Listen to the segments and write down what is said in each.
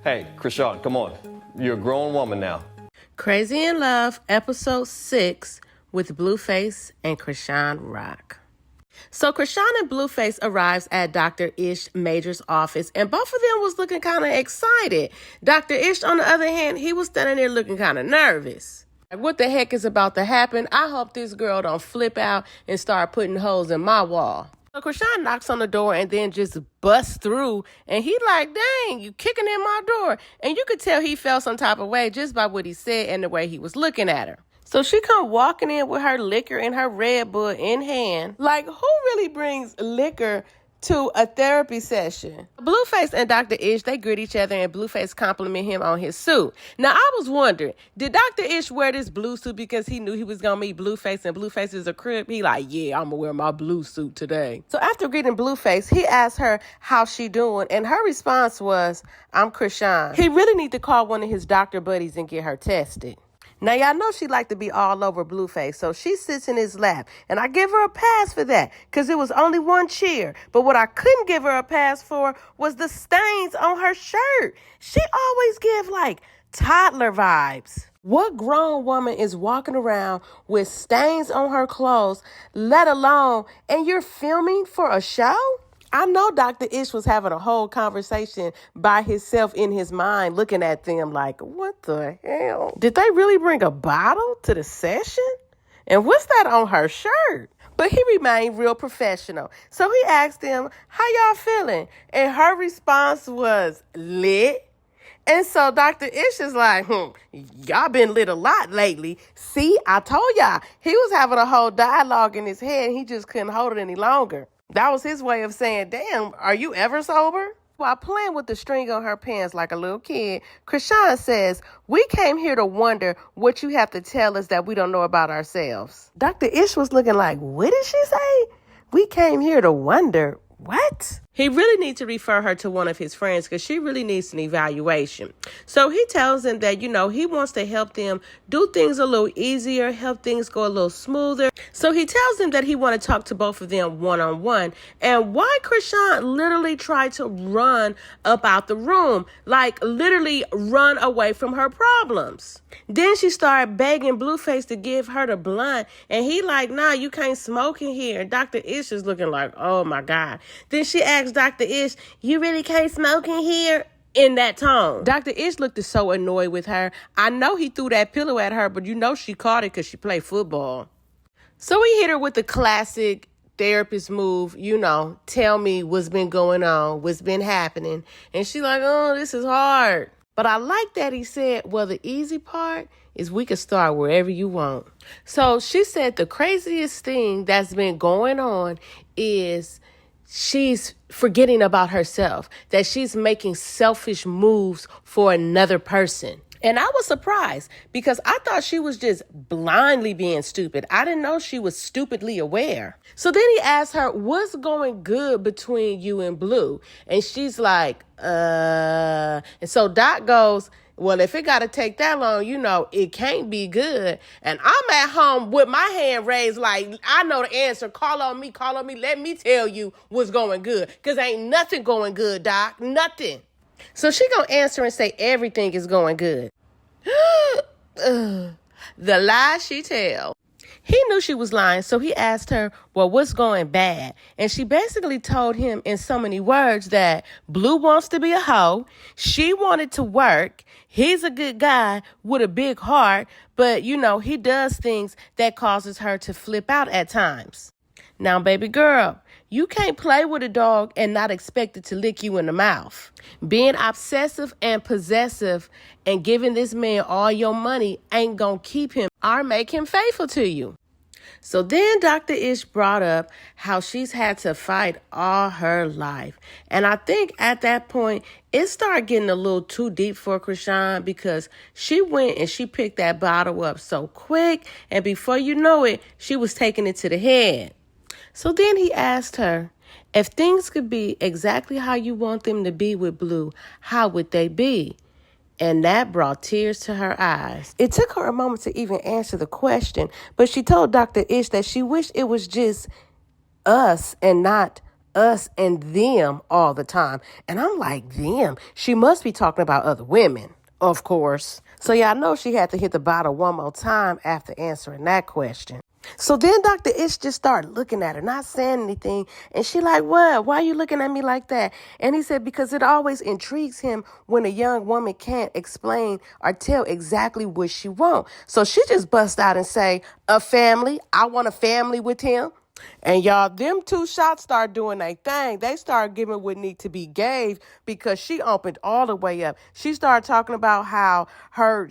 Hey, Chrisean, come on. You're a grown woman now. Crazy in Love, Episode 6, with Blueface and Chrisean Rock. So Chrisean and Blueface arrives at Dr. Ish Major's office, and both of them was looking kind of excited. Dr. Ish, on the other hand, he was standing there looking kind of nervous. Like, what the heck is about to happen? I hope this girl don't flip out and start putting holes in my wall. So Chrisean knocks on the door and then just busts through, and he like, dang, you kicking in my door. And you could tell he felt some type of way just by what he said and the way he was looking at her. So she come walking in with her liquor and her Red Bull in hand. Like, who really brings liquor to a therapy session? Blueface and Dr. Ish, they greet each other, and Blueface compliment him on his suit. Now, I was wondering, did Dr. Ish wear this blue suit because he knew he was going to meet Blueface, and Blueface is a crib? He like, yeah, I'm going to wear my blue suit today. So after greeting Blueface, he asked her how she doing, and her response was, I'm Chrisean. He really need to call one of his doctor buddies and get her tested. Now, y'all know she like to be all over Blueface, so she sits in his lap, and I give her a pass for that, because it was only one cheer. But what I couldn't give her a pass for was the stains on her shirt. She always give, like, toddler vibes. What grown woman is walking around with stains on her clothes, let alone, and you're filming for a show? I know Dr. Ish was having a whole conversation by himself in his mind, looking at them like, what the hell? Did they really bring a bottle to the session? And what's that on her shirt? But he remained real professional. So he asked them, how y'all feeling? And her response was, lit. And so Dr. Ish is like, y'all been lit a lot lately. See, I told y'all. He was having a whole dialogue in his head. He just couldn't hold it any longer. That was his way of saying, damn, are you ever sober? While playing with the string on her pants like a little kid, Chrisean says, we came here to wonder what you have to tell us that we don't know about ourselves. Dr. Ish was looking like, what did she say? We came here to wonder. What? He really needs to refer her to one of his friends because she really needs an evaluation. So he tells them that, he wants to help them do things a little easier, help things go a little smoother. So he tells them that he want to talk to both of them one-on-one. And why Chrisean literally tried to run up out the room, like literally run away from her problems. Then she started begging Blueface to give her the blunt. And he like, nah, you can't smoke in here. And Dr. Ish is looking like, oh my God. Then she asked Dr. Ish, you really can't smoke in here? In that tone. Dr. Ish looked so annoyed with her. I know he threw that pillow at her, but she caught it because she played football. So he hit her with the classic therapist move, tell me what's been going on, what's been happening. And she like, oh, this is hard. But I like that he said, well, the easy part is we can start wherever you want. So she said the craziest thing that's been going on is she's forgetting about herself, that she's making selfish moves for another person. And I was surprised because I thought she was just blindly being stupid. I didn't know she was stupidly aware. So then he asked her, what's going good between you and Blue? And she's like, And so Doc goes, well, if it got to take that long, it can't be good. And I'm at home with my hand raised like, I know the answer. Call on me. Let me tell you what's going good. Because ain't nothing going good, Doc. Nothing. So she gonna answer and say everything is going good. The lie she tell. He knew she was lying, so he asked her, well, what's going bad? And she basically told him in so many words that Blue wants to be a hoe. She wanted to work. He's a good guy with a big heart, but, he does things that causes her to flip out at times. Now, baby girl, you can't play with a dog and not expect it to lick you in the mouth. Being obsessive and possessive and giving this man all your money ain't gonna keep him or make him faithful to you. So then Dr. Ish brought up how she's had to fight all her life. And I think at that point, it started getting a little too deep for Chrisean because she went and she picked that bottle up so quick. And before you know it, she was taking it to the head. So then he asked her, if things could be exactly how you want them to be with Blue, how would they be? And that brought tears to her eyes. It took her a moment to even answer the question, but she told Dr. Ish that she wished it was just us and not us and them all the time. And I'm like, them? She must be talking about other women, of course. So yeah, I know she had to hit the bottle one more time after answering that question. So then Dr. Ish just started looking at her, not saying anything. And she like, what? Why are you looking at me like that? And he said, because it always intrigues him when a young woman can't explain or tell exactly what she wants. So she just bust out and say, a family. I want a family with him. And y'all, them two shots start doing their thing. They start giving what need to be gave because she opened all the way up. She started talking about how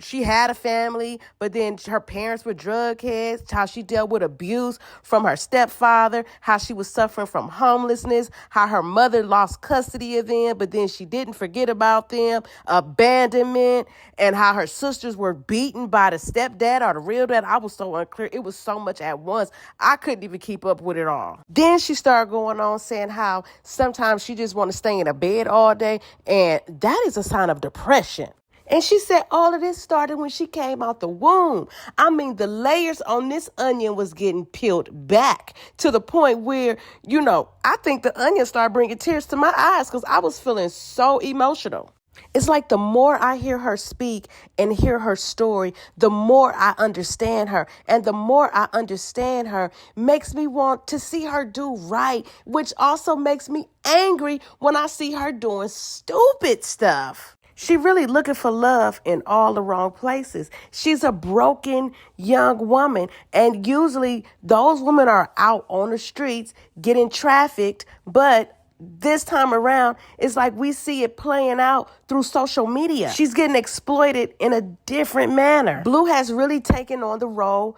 she had a family, but then her parents were drug heads, how she dealt with abuse from her stepfather, how she was suffering from homelessness, how her mother lost custody of them, but then she didn't forget about them, abandonment, and how her sisters were beaten by the stepdad or the real dad. I was so unclear. It was so much at once. I couldn't even keep up with it all. Then she started going on saying how sometimes she just want to stay in a bed all day, and that is a sign of depression. And she said all of this started when she came out the womb. I mean, the layers on this onion was getting peeled back to the point where, I think the onion started bringing tears to my eyes because I was feeling so emotional. It's like the more I hear her speak and hear her story, the more I understand her. And the more I understand her makes me want to see her do right, which also makes me angry when I see her doing stupid stuff. She really looking for love in all the wrong places. She's a broken young woman. And usually those women are out on the streets getting trafficked, but this time around, it's like we see it playing out through social media. She's getting exploited in a different manner. Blue has really taken on the role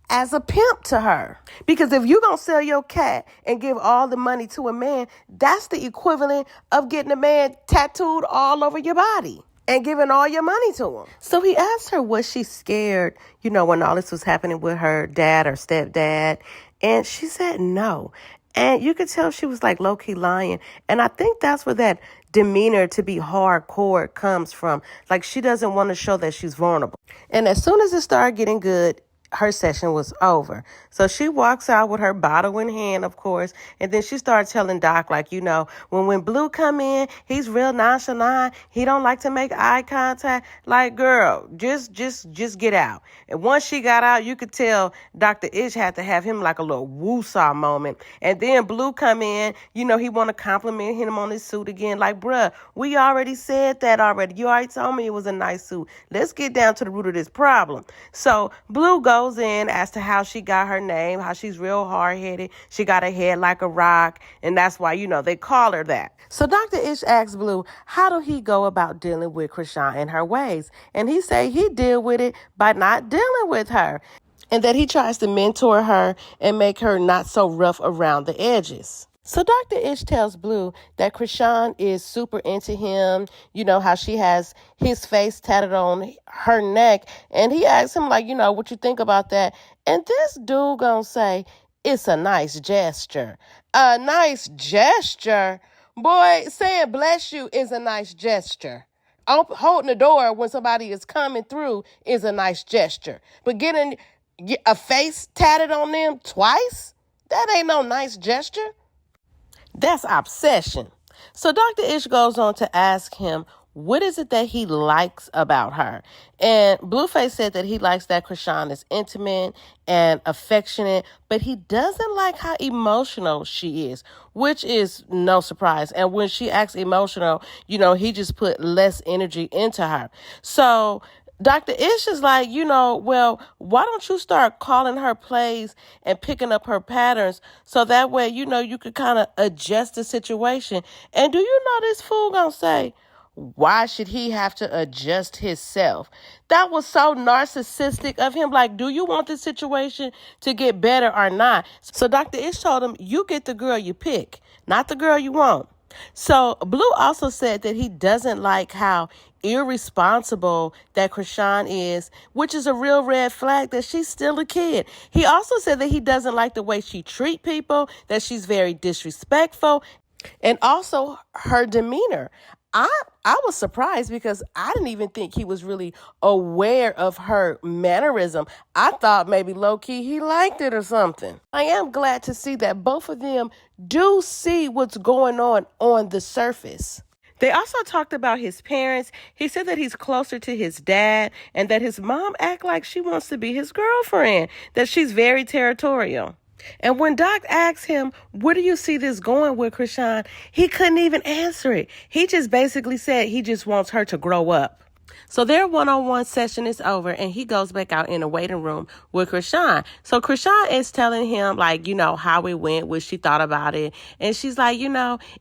as a pimp to her. Because if you're going to sell your cat and give all the money to a man, that's the equivalent of getting a man tattooed all over your body and giving all your money to him. So he asked her, was she scared, when all this was happening with her dad or stepdad? And she said no. And you could tell she was like low-key lying. And I think that's where that demeanor to be hardcore comes from. Like she doesn't want to show that she's vulnerable. And as soon as it started getting good, her session was over. So she walks out with her bottle in hand, of course, and then she starts telling Doc, when Blue come in, he's real nonchalant. He don't like to make eye contact. Like, girl, just get out. And once she got out, you could tell Dr. Ish had to have him like a little woo-saw moment. And then Blue come in, he want to compliment him on his suit again. Like, bruh, we already said that already. You already told me it was a nice suit. Let's get down to the root of this problem. So Blue goes in as to how she got her name, how she's real hard-headed. She got a head like a rock, and that's why, they call her that. So Dr. Ish asks Blue, how do he go about dealing with Chrisean and her ways? And he say he deal with it by not dealing with her, and that he tries to mentor her and make her not so rough around the edges. So Dr. Ish tells Blue that Chrisean is super into him, how she has his face tatted on her neck. And he asks him, what you think about that? And this dude gonna say, it's a nice gesture. A nice gesture? Boy, saying bless you is a nice gesture. Holding the door when somebody is coming through is a nice gesture. But getting a face tatted on them twice? That ain't no nice gesture. That's obsession. So Dr. Ish goes on to ask him, what is it that he likes about her? And Blueface said that he likes that Chrisean is intimate and affectionate, but he doesn't like how emotional she is, which is no surprise. And when she acts emotional, he just put less energy into her. So Dr. Ish is like, well, why don't you start calling her plays and picking up her patterns so that way, you could kind of adjust the situation. And do you know this fool gonna say, why should he have to adjust himself? That was so narcissistic of him. Like, do you want this situation to get better or not? So Dr. Ish told him, you get the girl you pick, not the girl you want. So Blue also said that he doesn't like how irresponsible that Chrisean is, which is a real red flag that she's still a kid. He also said that he doesn't like the way she treats people, that she's very disrespectful, and also her demeanor. I was surprised because I didn't even think he was really aware of her mannerism. I thought maybe low-key he liked it or something. I am glad to see that both of them do see what's going on the surface. They also talked about his parents. He said that he's closer to his dad and that his mom act like she wants to be his girlfriend, that she's very territorial. And when Doc asked him, where do you see this going with Chrisean, he couldn't even answer it. He just basically said he just wants her to grow up. So their one-on-one session is over, and he goes back out in the waiting room with Chrisean. So Chrisean is telling him, like, how it went, what she thought about it. And she's like,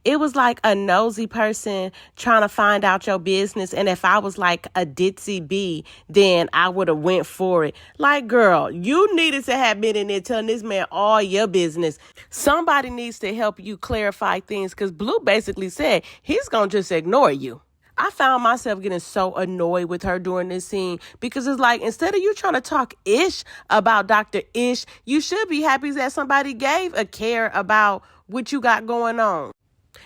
it was like a nosy person trying to find out your business. And if I was like a ditzy bee, then I would have went for it. Like, girl, you needed to have been in there telling this man all your business. Somebody needs to help you clarify things, because Blue basically said he's going to just ignore you. I found myself getting so annoyed with her during this scene because it's like, instead of you trying to talk ish about Dr. Ish, you should be happy that somebody gave a care about what you got going on.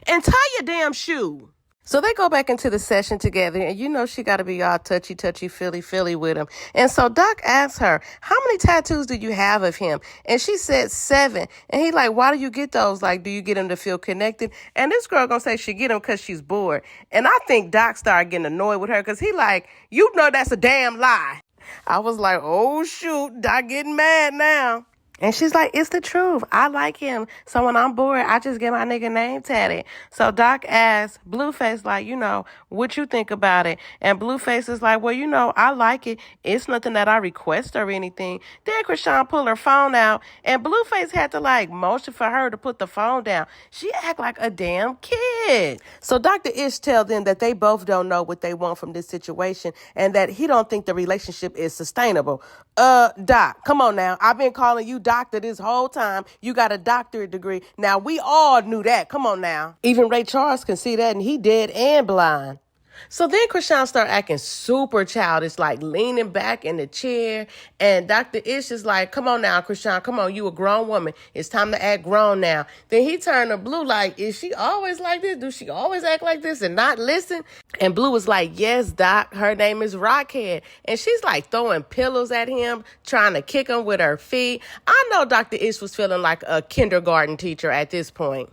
And tie your damn shoe. So they go back into the session together, and she got to be all touchy, feely with him. And so Doc asks her, how many tattoos do you have of him? And she said 7. And he like, why do you get those? Like, do you get him to feel connected? And this girl gonna say she get him because she's bored. And I think Doc started getting annoyed with her because he like, that's a damn lie. I was like, oh, shoot, Doc getting mad now. And she's like, it's the truth. I like him. So when I'm bored, I just get my nigga name tatted. So Doc asks Blueface, like, what you think about it? And Blueface is like, well, I like it. It's nothing that I request or anything. Then Chrisean pulled her phone out, and Blueface had to, motion for her to put the phone down. She act like a damn kid. So Dr. Ish tells them that they both don't know what they want from this situation and that he don't think the relationship is sustainable. Doc, come on now. I've been calling you doctor this whole time. You got a doctorate degree. Now, we all knew that. Come on now. Even Ray Charles can see that, and he dead and blind. So then Chrisean started acting super childish, like leaning back in the chair. And Dr. Ish is like, come on now, Chrisean, come on, you a grown woman. It's time to act grown now. Then he turned to Blue like, is she always like this? Do she always act like this and not listen? And Blue was like, yes, Doc, her name is Rockhead. And she's like throwing pillows at him, trying to kick him with her feet. I know Dr. Ish was feeling like a kindergarten teacher at this point.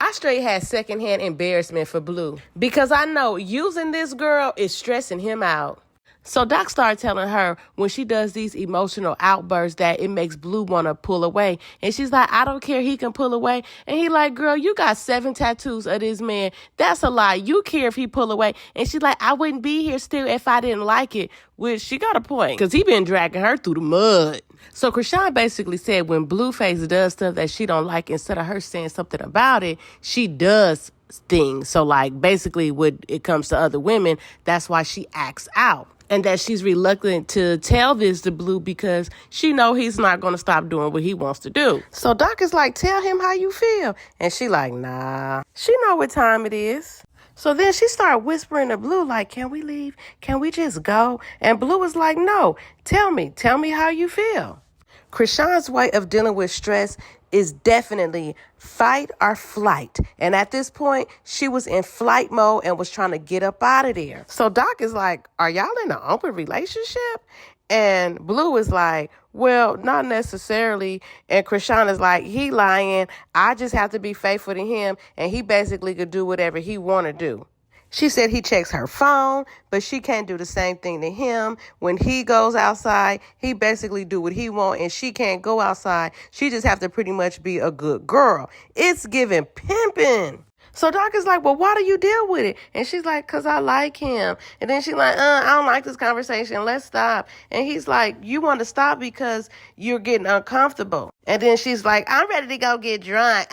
I straight had secondhand embarrassment for Blue because I know using this girl is stressing him out. So Doc started telling her when she does these emotional outbursts that it makes Blue want to pull away. And she's like, I don't care, he can pull away. And he like, girl, you got 7 tattoos of this man. That's a lie. You care if he pull away. And she's like, I wouldn't be here still if I didn't like it. Which she got a point because he been dragging her through the mud. So Chrisean basically said when Blueface does stuff that she don't like, instead of her saying something about it, she does things. So basically when it comes to other women, that's why she acts out. And that she's reluctant to tell this to Blue because she know he's not going to stop doing what he wants to do. So Doc is like, tell him how you feel. And she like, nah. She know what time it is. So then she started whispering to Blue like, can we leave? Can we just go? And Blue was like, no, tell me how you feel. Chrisean's way of dealing with stress is definitely fight or flight. And at this point, she was in flight mode and was trying to get up out of there. So Doc is like, are y'all in an open relationship? And Blue is like, well, not necessarily. And Chrisean is like, he lying. I just have to be faithful to him. And he basically could do whatever he want to do. She said he checks her phone, but she can't do the same thing to him. When he goes outside, he basically do what he want, and she can't go outside. She just have to pretty much be a good girl. It's giving pimping. So Doc is like, well, why do you deal with it? And she's like, because I like him. And then she's like, I don't like this conversation. Let's stop. And he's like, you want to stop because you're getting uncomfortable. And then she's like, I'm ready to go get drunk.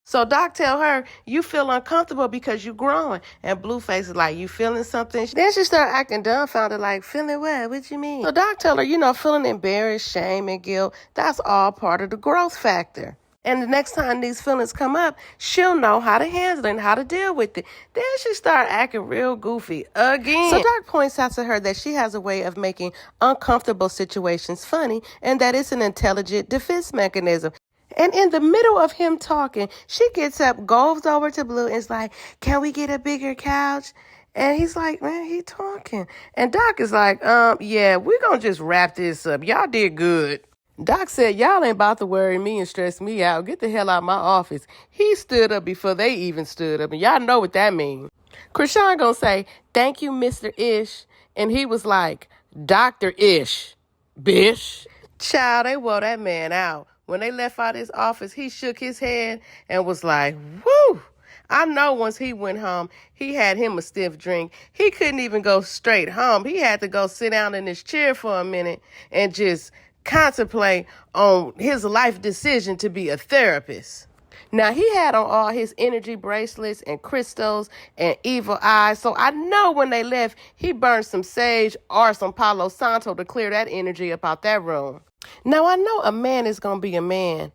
So Doc tell her, you feel uncomfortable because you're growing. And Blueface is like, you feeling something? Then she started acting dumbfounded, like, feeling what? What you mean? So Doc tell her, feeling embarrassed, shame, and guilt, that's all part of the growth factor. And the next time these feelings come up, she'll know how to handle it and how to deal with it. Then she started acting real goofy again. So Doc points out to her that she has a way of making uncomfortable situations funny and that it's an intelligent defense mechanism. And in the middle of him talking, she gets up, goes over to Blue, and is like, can we get a bigger couch? And he's like, man, he talking. And Doc is like, yeah, we're going to just wrap this up. Y'all did good. Doc said, y'all ain't about to worry me and stress me out. Get the hell out of my office. He stood up before they even stood up, and y'all know what that means. Chrisean gonna say, thank you, Mr. Ish. And he was like, Dr. Ish, bish. Child, they wore that man out. When they left out his office, he shook his head and was like, whoo. I know once he went home, he had him a stiff drink. He couldn't even go straight home. He had to go sit down in his chair for a minute and just contemplate on his life decision to be a therapist. Now, he had on all his energy bracelets and crystals and evil eyes, so I know when they left, he burned some sage or some Palo Santo to clear that energy up out that room. Now, I know a man is going to be a man,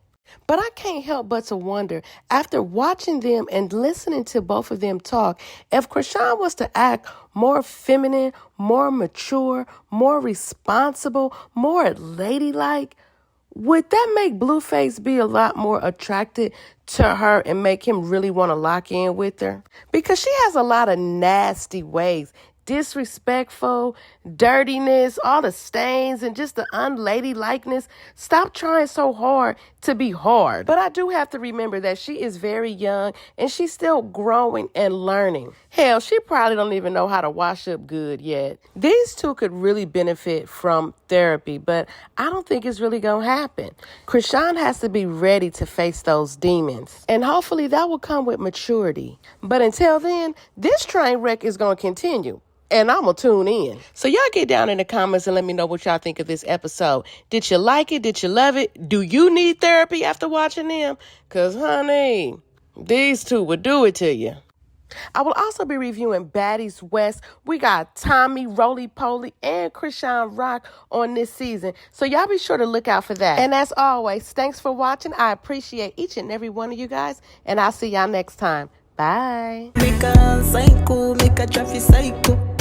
but I can't help but to wonder, after watching them and listening to both of them talk, if Chrisean was to act more feminine, more mature, more responsible, more ladylike, would that make Blueface be a lot more attracted to her and make him really want to lock in with her? Because she has a lot of nasty ways. Disrespectful, dirtiness, all the stains, and just the unladylikeness. Stop trying so hard to be hard. But I do have to remember that she is very young and she's still growing and learning. Hell, she probably don't even know how to wash up good yet. These two could really benefit from therapy, but I don't think it's really gonna happen. Chrisean has to be ready to face those demons, and hopefully that will come with maturity. But until then, this train wreck is gonna continue. And I'm going to tune in. So y'all get down in the comments and let me know what y'all think of this episode. Did you like it? Did you love it? Do you need therapy after watching them? Because, honey, these two would do it to you. I will also be reviewing Baddies West. We got Tommy, Roly Poly, and Chrisean Rock on this season. So y'all be sure to look out for that. And as always, thanks for watching. I appreciate each and every one of you guys. And I'll see y'all next time. Bye. Make a psycho, make a traffic psycho.